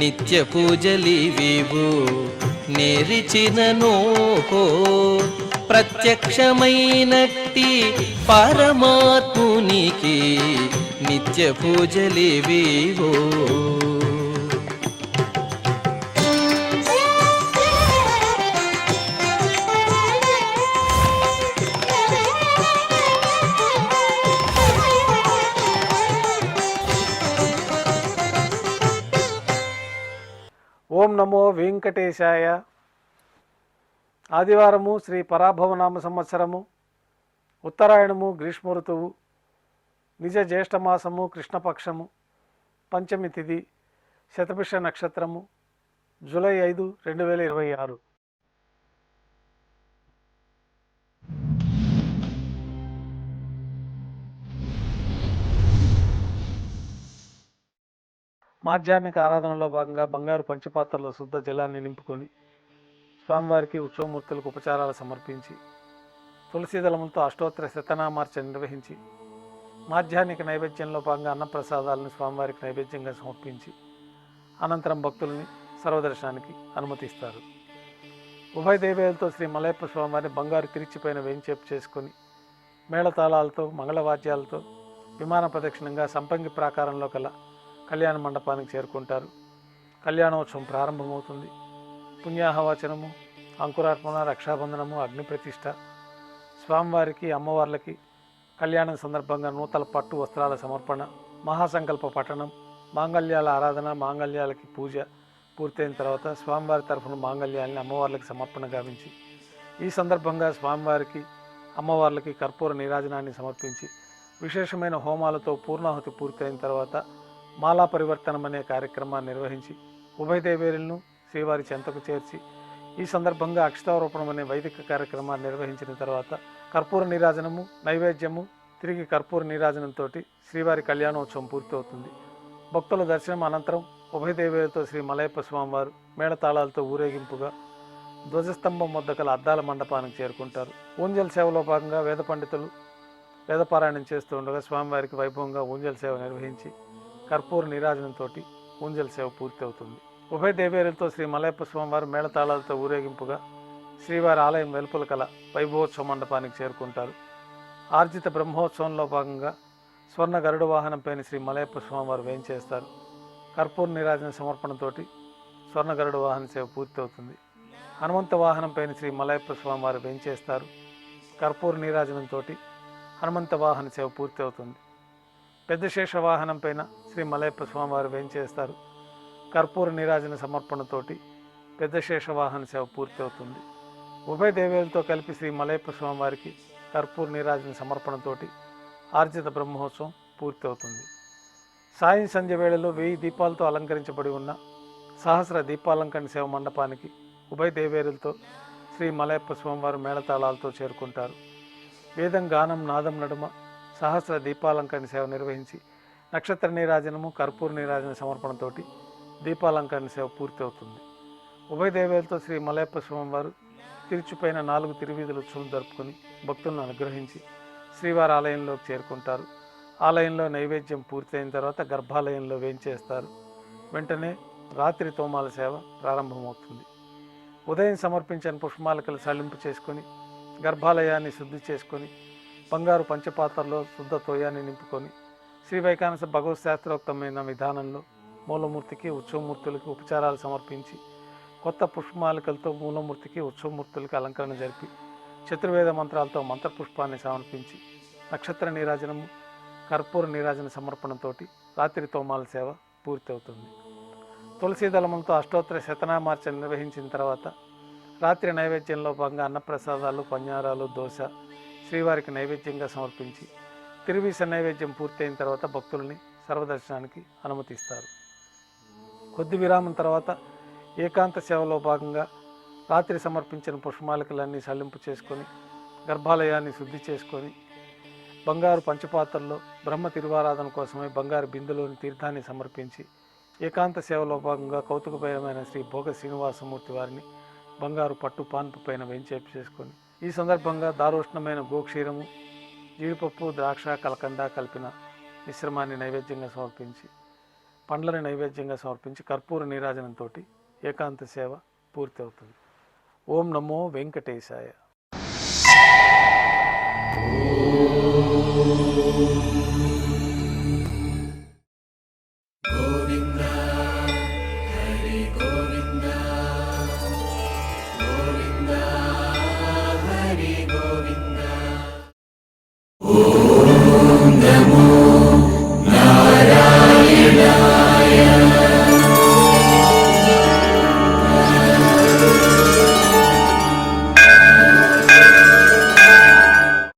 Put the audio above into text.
నిత్య పూజలివివు నేరిచినను ప్రత్యక్షమైనట్టి పరమాత్మునికి నిత్య పూజలివివో. ఓం నమో వెంకటేశాయ. ఆదివారము శ్రీ పరాభవనామ సంవత్సరము, ఉత్తరాయణము, గ్రీష్మ ఋతువు, నిజ జ్యేష్ఠమాసము, కృష్ణపక్షము, పంచమి తిథి, శతభిష నక్షత్రము, జూలై 5, 2026. మాధ్యాహ్నిక ఆరాధనలో భాగంగా బంగారు పంచపాత్రలో శుద్ధ జలాన్ని నింపుకొని స్వామివారికి ఉత్సవమూర్తులకు ఉపచారాలు సమర్పించి తులసీదళములతో అష్టోత్తర శతనామార్చన నిర్వహించి మాధ్యాహ్నిక నైవేద్యంలో భాగంగా అన్నప్రసాదాలను స్వామివారికి నైవేద్యంగా సమర్పించి అనంతరం భక్తుల్ని సర్వదర్శనానికి అనుమతిస్తారు. ఉభయ దేవేలతో శ్రీ మలయప్ప స్వామివారిని బంగారు తిరిచిపైన వేంచేపు చేసుకొని మేళతాళాలతో మంగళవాద్యాలతో విమాన ప్రదక్షిణంగా సంపంగి ప్రాకారంలో కల కళ్యాణ మండపానికి చేరుకుంటారు. కళ్యాణోత్సవం ప్రారంభమవుతుంది. పుణ్యాహవచనము, అంకురార్పణ, రక్షాబంధనము, అగ్నిప్రతిష్ఠ, స్వామివారికి అమ్మవార్లకి కళ్యాణం సందర్భంగా నూతన పట్టు వస్త్రాల సమర్పణ, మహాసంకల్ప పఠనం, మాంగళ్యాల ఆరాధన, మాంగళ్యాలకి పూజ పూర్తయిన తర్వాత స్వామివారి తరఫున మాంగళ్యాలని అమ్మవార్లకి సమర్పణ గావించి ఈ సందర్భంగా స్వామివారికి అమ్మవార్లకి కర్పూర నీరాజనాన్ని సమర్పించి విశేషమైన హోమాలతో పూర్ణాహుతి పూర్తయిన తర్వాత మాలా పరివర్తనం అనే కార్యక్రమాన్ని నిర్వహించి ఉభయ దేవేరులను శ్రీవారి చెంతకు చేర్చి ఈ సందర్భంగా అక్షతారోపణం అనే వైదిక కార్యక్రమాన్ని నిర్వహించిన తర్వాత కర్పూర నీరాజనము, నైవేద్యము, తిరిగి కర్పూర నీరాజనంతో శ్రీవారి కళ్యాణోత్సవం పూర్తవుతుంది. భక్తుల దర్శనం అనంతరం ఉభయ దేవేరులతో శ్రీ మలయప్ప స్వామివారు మేళతాళాలతో ఊరేగింపుగా ధ్వజస్తంభం వద్ద గల అద్దాల మండపానికి చేరుకుంటారు. ఊంజల్ సేవలో భాగంగా వేద పండితులు వేదపారాయణం చేస్తూ ఉండగా స్వామివారికి వైభవంగా ఊంజల్ సేవ నిర్వహించి కర్పూర నీరాజనంతో ఊంజల్ సేవ పూర్తి అవుతుంది. ఉభయ దేవేరులతో శ్రీ మలయప్ప స్వామివారు మేళతాళాలతో ఊరేగింపుగా శ్రీవారి ఆలయం వెలుపల కల వైభవోత్సవ మండపానికి చేరుకుంటారు. ఆర్జిత బ్రహ్మోత్సవంలో భాగంగా స్వర్ణ గరుడ వాహనంపైన శ్రీ మలయప్ప స్వామివారు వేంచేస్తారు. కర్పూర నీరాజన సమర్పణతోటి స్వర్ణ గరుడ వాహన సేవ పూర్తి అవుతుంది. హనుమంత వాహనంపైన శ్రీ మలయప్ప స్వామివారు వేంచేస్తారు. కర్పూర నీరాజనంతో హనుమంత వాహన సేవ పూర్తి అవుతుంది. పెద్ద శేష వాహనం పైన శ్రీ మలయప్ప స్వామివారు వేంచేస్తారు. కర్పూర నీరాజన సమర్పణతోటి పెద్ద శేష వాహన సేవ పూర్తి అవుతుంది. ఉభయ దేవేలతో కలిపి శ్రీ మలయప్ప స్వామివారికి కర్పూర నీరాజన సమర్పణతోటి ఆర్జిత బ్రహ్మోత్సవం పూర్తి అవుతుంది. సాయం సంధ్య వేళలో 1000 దీపాలతో అలంకరించబడి ఉన్న సహస్ర దీపాలంకరణ సేవ మండపానికి ఉభయ దేవేరులతో శ్రీ మలయప్ప స్వామివారు మేళతాళాలతో చేరుకుంటారు. వేదం, గానం, నాదం నడుమ సహస్ర దీపాలంకరణ సేవ నిర్వహించి నక్షత్ర నీరాజనము, కర్పూర నీరాజన సమర్పణతోటి దీపాలంకరణ సేవ పూర్తి అవుతుంది. ఉభయ దేవేలతో శ్రీ మలయప్ప స్వామివారు తిరుచుపైన 4 తిరువీధుల ఉత్సవం జరుపుకొని భక్తులను అనుగ్రహించి శ్రీవారి ఆలయంలోకి చేరుకుంటారు. ఆలయంలో నైవేద్యం పూర్తయిన తర్వాత గర్భాలయంలో వేంచేస్తారు. వెంటనే రాత్రి తోమాల సేవ ప్రారంభమవుతుంది. ఉదయం సమర్పించిన పుష్పమాలికలు సల్లింపు చేసుకొని గర్భాలయాన్ని శుద్ధి చేసుకొని బంగారు పంచపాత్రలో శుద్ధ తోయాన్ని నింపుకొని శ్రీ వైకానస భగవత్ శాస్త్రోక్తమైన విధానంలో మూలమూర్తికి, ఉత్సవమూర్తులకి ఉపచారాలు సమర్పించి కొత్త పుష్పమాలికలతో మూలమూర్తికి, ఉత్సవమూర్తులకి అలంకరణ జరిపి చతుర్వేద మంత్రాలతో మంత్రపుష్పాన్ని సమర్పించి నక్షత్ర నీరాజనము, కర్పూర నీరాజన సమర్పణతోటి రాత్రి తోమాల సేవ పూర్తి అవుతుంది. తులసీదళములతో అష్టోత్తర శతనామార్చన నిర్వహించిన తర్వాత రాత్రి నైవేద్యంలో భాగంగా అన్నప్రసాదాలు, పඤ్ఞారాలు, దోశ శ్రీవారికి నైవేద్యంగా సమర్పించి తిరువీస నైవేద్యం పూర్తయిన తర్వాత భక్తుల్ని సర్వదర్శనానికి అనుమతిస్తారు. కొద్ది విరామం తర్వాత ఏకాంత సేవలో భాగంగా రాత్రి సమర్పించిన పుష్పమాలికలన్నీ సల్లింపు చేసుకొని గర్భాలయాన్ని శుద్ధి చేసుకొని బంగారు పంచపాత్రల్లో బ్రహ్మ తిరువారాధన కోసమై బంగారు బిందులోని తీర్థాన్ని సమర్పించి ఏకాంత సేవలో భాగంగా కౌతుకభయమైన శ్రీ భోగ శ్రీనివాసమూర్తి వారిని బంగారు పట్టు పాన్పు పైన వేంచేపు చేసుకొని ఈ సందర్భంగా దారోష్ణమైన గోక్షీరము, జీడిపప్పు, ద్రాక్ష, కలకండ కలిపిన మిశ్రమాన్ని నైవేద్యంగా సమర్పించి, పండ్లని నైవేద్యంగా సమర్పించి కర్పూర నీరాజనంతో ఏకాంత సేవ పూర్తి అవుతుంది. ఓం నమో వెంకటేశాయ.